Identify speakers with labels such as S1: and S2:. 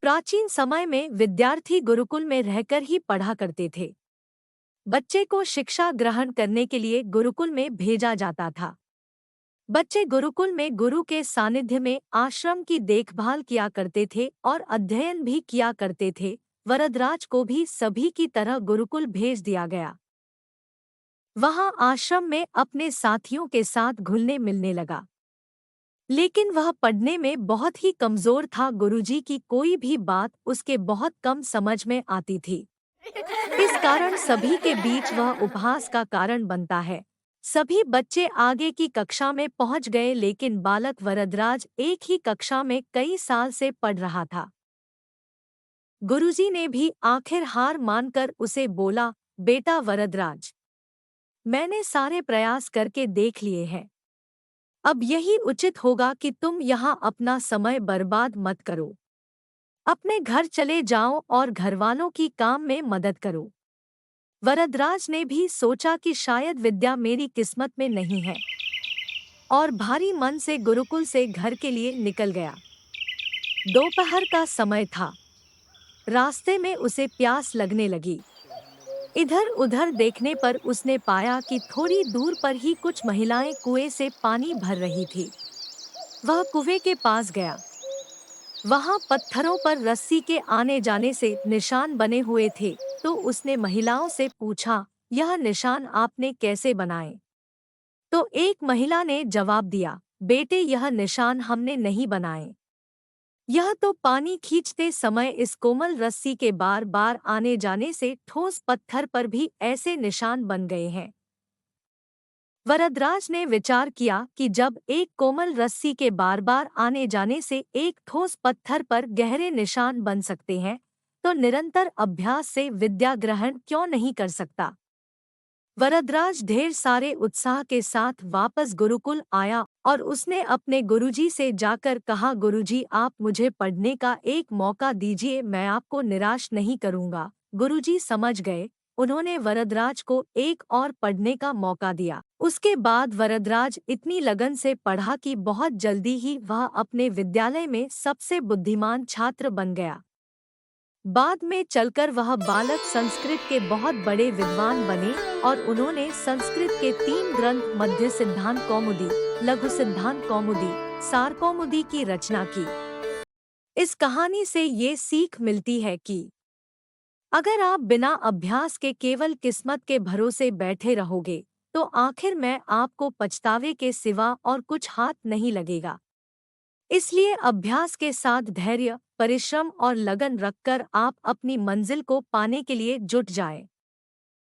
S1: प्राचीन समय में विद्यार्थी गुरुकुल में रहकर ही पढ़ा करते थे। बच्चे को शिक्षा ग्रहण करने के लिए गुरुकुल में भेजा जाता था। बच्चे गुरुकुल में गुरु के सानिध्य में आश्रम की देखभाल किया करते थे और अध्ययन भी किया करते थे। वरदराज को भी सभी की तरह गुरुकुल भेज दिया गया। वहां आश्रम में अपने साथियों के साथ घुलने मिलने लगा, लेकिन वह पढ़ने में बहुत ही कमजोर था। गुरुजी की कोई भी बात उसके बहुत कम समझ में आती थी। इस कारण सभी के बीच वह उपहास का कारण बनता है। सभी बच्चे आगे की कक्षा में पहुंच गए, लेकिन बालक वरदराज एक ही कक्षा में कई साल से पढ़ रहा था। गुरुजी ने भी आखिर हार मानकर उसे बोला, बेटा वरदराज, मैंने सारे प्रयास करके देख लिए हैं। अब यही उचित होगा कि तुम यहाँ अपना समय बर्बाद मत करो। अपने घर चले जाओ और घरवालों की काम में मदद करो। वरदराज ने भी सोचा कि शायद विद्या मेरी किस्मत में नहीं है, और भारी मन से गुरुकुल से घर के लिए निकल गया। दोपहर का समय था। रास्ते में उसे प्यास लगने लगी। इधर उधर देखने पर उसने पाया कि थोड़ी दूर पर ही कुछ महिलाएं कुएं से पानी भर रही थी। वह कुएं के पास गया। वहां पत्थरों पर रस्सी के आने जाने से निशान बने हुए थे, तो उसने महिलाओं से पूछा, यह निशान आपने कैसे बनाए? तो एक महिला ने जवाब दिया, बेटे, यह निशान हमने नहीं बनाए। यह तो पानी खींचते समय इस कोमल रस्सी के बार बार आने जाने से ठोस पत्थर पर भी ऐसे निशान बन गए हैं। वरदराज ने विचार किया कि जब एक कोमल रस्सी के बार बार आने जाने से एक ठोस पत्थर पर गहरे निशान बन सकते हैं, तो निरंतर अभ्यास से विद्या ग्रहण क्यों नहीं कर सकता। वरदराज ढेर सारे उत्साह के साथ वापस गुरुकुल आया और उसने अपने गुरुजी से जाकर कहा, गुरुजी, आप मुझे पढ़ने का एक मौका दीजिए, मैं आपको निराश नहीं करूंगा। गुरुजी समझ गए। उन्होंने वरदराज को एक और पढ़ने का मौका दिया। उसके बाद वरदराज इतनी लगन से पढ़ा कि बहुत जल्दी ही वह अपने विद्यालय में सबसे बुद्धिमान छात्र बन गया। बाद में चलकर वह बालक संस्कृत के बहुत बड़े विद्वान बने और उन्होंने संस्कृत के 3 ग्रंथ मध्य सिद्धांत कौमुदी, लघु सिद्धांत कौमुदी, सार कौमुदी की रचना की। इस कहानी से ये सीख मिलती है कि अगर आप बिना अभ्यास के केवल किस्मत के भरोसे बैठे रहोगे, तो आखिर में आपको पछतावे के सिवा और कुछ हाथ नहीं लगेगा। इसलिए अभ्यास के साथ धैर्य, परिश्रम और लगन रखकर आप अपनी मंजिल को पाने के लिए जुट जाएं।